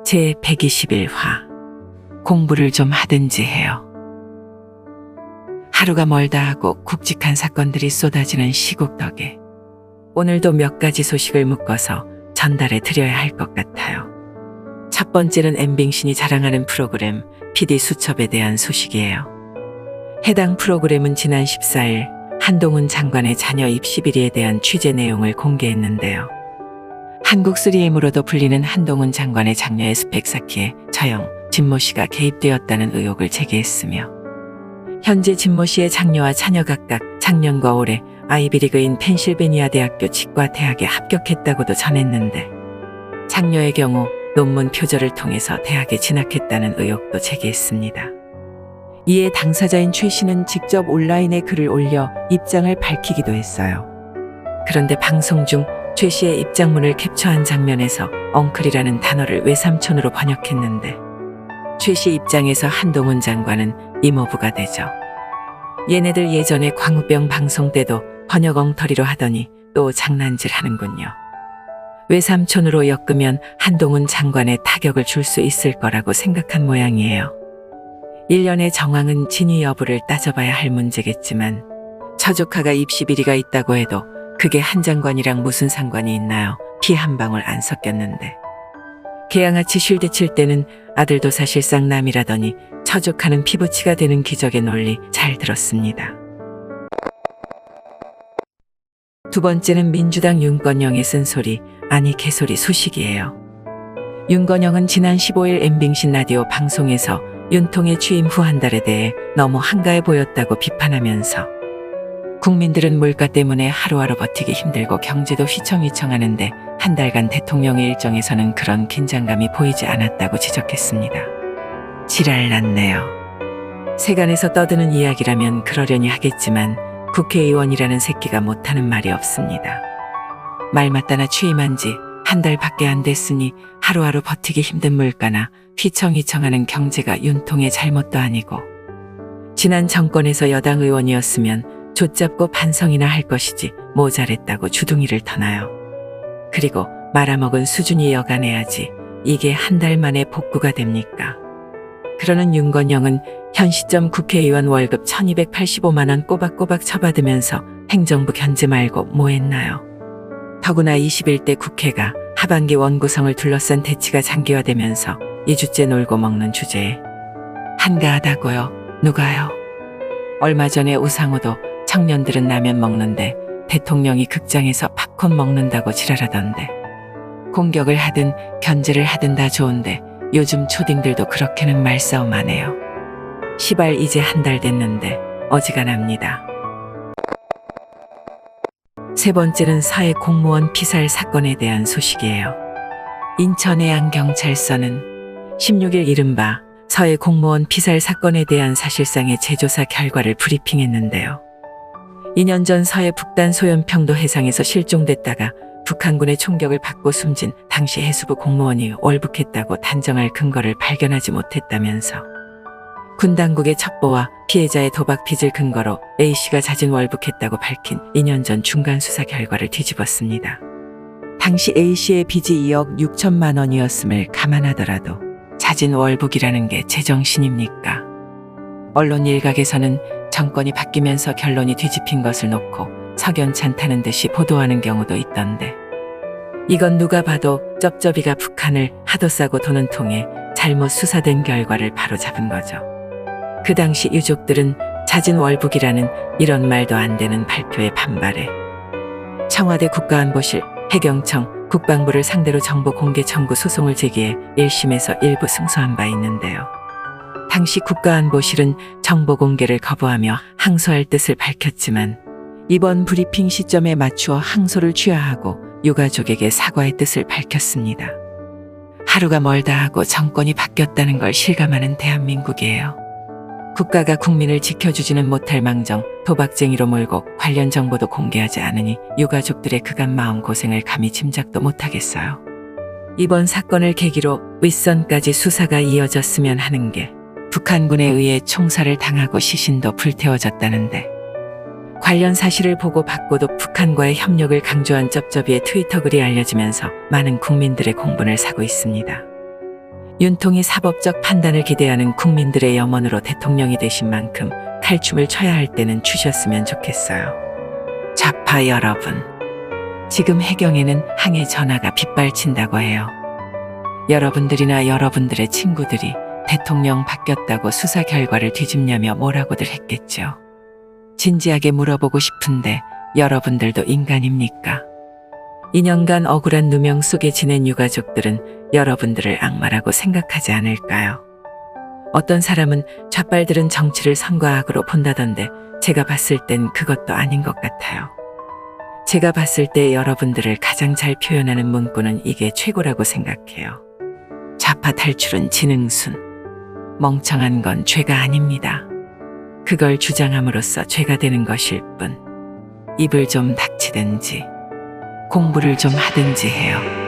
제121화 공부를 좀 하든지 해요. 하루가 멀다 하고 굵직한 사건들이 쏟아지는 시국 덕에 오늘도 몇 가지 소식을 묶어서 전달해 드려야 할 것 같아요. 첫 번째는 엠빙신이 자랑하는 프로그램 PD 수첩에 대한 소식이에요. 해당 프로그램은 지난 14일 한동훈 장관의 자녀 입시 비리에 대한 취재 내용을 공개했는데요. 한국3M으로도 불리는 한동훈 장관의 장녀의 스펙 쌓기에 처형, 진모 씨가 개입되었다는 의혹을 제기했으며 현재 진모 씨의 장녀와 자녀 각각 작년과 올해 아이비리그인 펜실베니아 대학교 치과대학에 합격했다고도 전했는데 장녀의 경우 논문 표절을 통해서 대학에 진학했다는 의혹도 제기했습니다. 이에 당사자인 최 씨는 직접 온라인에 글을 올려 입장을 밝히기도 했어요. 그런데 방송 중 최 씨의 입장문을 캡처한 장면에서 엉클이라는 단어를 외삼촌으로 번역했는데 최 씨 입장에서 한동훈 장관은 이모부가 되죠. 얘네들 예전에 광우병 방송 때도 번역 엉터리로 하더니 또 장난질 하는군요. 외삼촌으로 엮으면 한동훈 장관에 타격을 줄 수 있을 거라고 생각한 모양이에요. 일련의 정황은 진위 여부를 따져봐야 할 문제겠지만 처조카가 입시 비리가 있다고 해도 그게 한 장관이랑 무슨 상관이 있나요? 피 한 방울 안 섞였는데. 개양아치 쉴드 칠 때는 아들도 사실상 남이라더니 처조카는 피부치가 되는 기적의 논리 잘 들었습니다. 두 번째는 민주당 윤건영의 쓴소리, 아니 개소리 소식이에요. 윤건영은 지난 15일 엠빙신 라디오 방송에서 윤통의 취임 후 한 달에 대해 너무 한가해 보였다고 비판하면서 국민들은 물가 때문에 하루하루 버티기 힘들고 경제도 휘청휘청하는데 한 달간 대통령의 일정에서는 그런 긴장감이 보이지 않았다고 지적했습니다. 지랄 났네요. 세간에서 떠드는 이야기라면 그러려니 하겠지만 국회의원이라는 새끼가 못하는 말이 없습니다. 말 맞다나 취임한 지 한 달밖에 안 됐으니 하루하루 버티기 힘든 물가나 휘청휘청하는 경제가 윤통의 잘못도 아니고 지난 정권에서 여당 의원이었으면 좆잡고 반성이나 할 것이지 뭐 잘했다고 주둥이를 터나요. 그리고 말아먹은 수준이 여간해야지 이게 한 달 만에 복구가 됩니까? 그러는 윤건영은 현 시점 국회의원 월급 1285만 원 꼬박꼬박 쳐받으면서 행정부 견제 말고 뭐 했나요? 더구나 21대 국회가 하반기 원구성을 둘러싼 대치가 장기화되면서 2주째 놀고 먹는 주제에 한가하다고요? 누가요? 얼마 전에 우상호도 청년들은 라면 먹는데 대통령이 극장에서 팝콘 먹는다고 지랄하던데 공격을 하든 견제를 하든 다 좋은데 요즘 초딩들도 그렇게는 말싸움 안 해요. 시발 이제 한 달 됐는데 어지간합니다. 세 번째는 서해 공무원 피살 사건에 대한 소식이에요. 인천 해양경찰서는 16일 이른바 서해 공무원 피살 사건에 대한 사실상의 재조사 결과를 브리핑했는데요. 2년 전 서해 북단 소연평도 해상에서 실종됐다가 북한군의 총격을 받고 숨진 당시 해수부 공무원이 월북했다고 단정할 근거를 발견하지 못했다면서 군 당국의 첩보와 피해자의 도박 빚을 근거로 A씨가 자진 월북했다고 밝힌 2년 전 중간 수사 결과를 뒤집었습니다. 당시 A씨의 빚이 2억 6천만 원이었음을 감안하더라도 자진 월북이라는 게 제정신입니까? 언론 일각에서는 정권이 바뀌면서 결론이 뒤집힌 것을 놓고 석연찮 다는 듯이 보도하는 경우도 있던데 이건 누가 봐도 쩝쩝이가 북한을 하도 싸고 도는 통에 잘못 수사된 결과를 바로잡은 거죠. 그 당시 유족들은 자진 월북이라는 이런 말도 안 되는 발표에 반발해 청와대 국가안보실, 해경청, 국방부를 상대로 정보 공개 청구 소송을 제기해 1심에서 일부 승소한 바 있는데요. 당시 국가안보실은 정보 공개를 거부하며 항소할 뜻을 밝혔지만 이번 브리핑 시점에 맞추어 항소를 취하하고 유가족에게 사과의 뜻을 밝혔습니다. 하루가 멀다 하고 정권이 바뀌었다는 걸 실감하는 대한민국이에요. 국가가 국민을 지켜주지는 못할 망정 도박쟁이로 몰고 관련 정보도 공개하지 않으니 유가족들의 그간 마음고생을 감히 짐작도 못하겠어요. 이번 사건을 계기로 윗선까지 수사가 이어졌으면 하는 게 북한군에 의해 총살을 당하고 시신도 불태워졌다는데 관련 사실을 보고받고도 북한과의 협력을 강조한 쩝쩝이의 트위터 글이 알려지면서 많은 국민들의 공분을 사고 있습니다. 윤통이 사법적 판단을 기대하는 국민들의 염원으로 대통령이 되신 만큼 칼춤을 춰야 할 때는 추셨으면 좋겠어요. 좌파 여러분, 지금 해경에는 항해 전화가 빗발친다고 해요. 여러분들이나 여러분들의 친구들이 대통령 바뀌었다고 수사 결과를 뒤집냐며 뭐라고들 했겠죠. 진지하게 물어보고 싶은데 여러분들도 인간입니까? 2년간 억울한 누명 속에 지낸 유가족들은 여러분들을 악마라고 생각하지 않을까요? 어떤 사람은 좌빨들은 정치를 선과 악으로 본다던데 제가 봤을 땐 그것도 아닌 것 같아요. 제가 봤을 때 여러분들을 가장 잘 표현하는 문구는 이게 최고라고 생각해요. 좌파 탈출은 지능순. 멍청한 건 죄가 아닙니다. 그걸 주장함으로써 죄가 되는 것일 뿐. 입을 좀 닥치든지 공부를 좀 하든지 해요.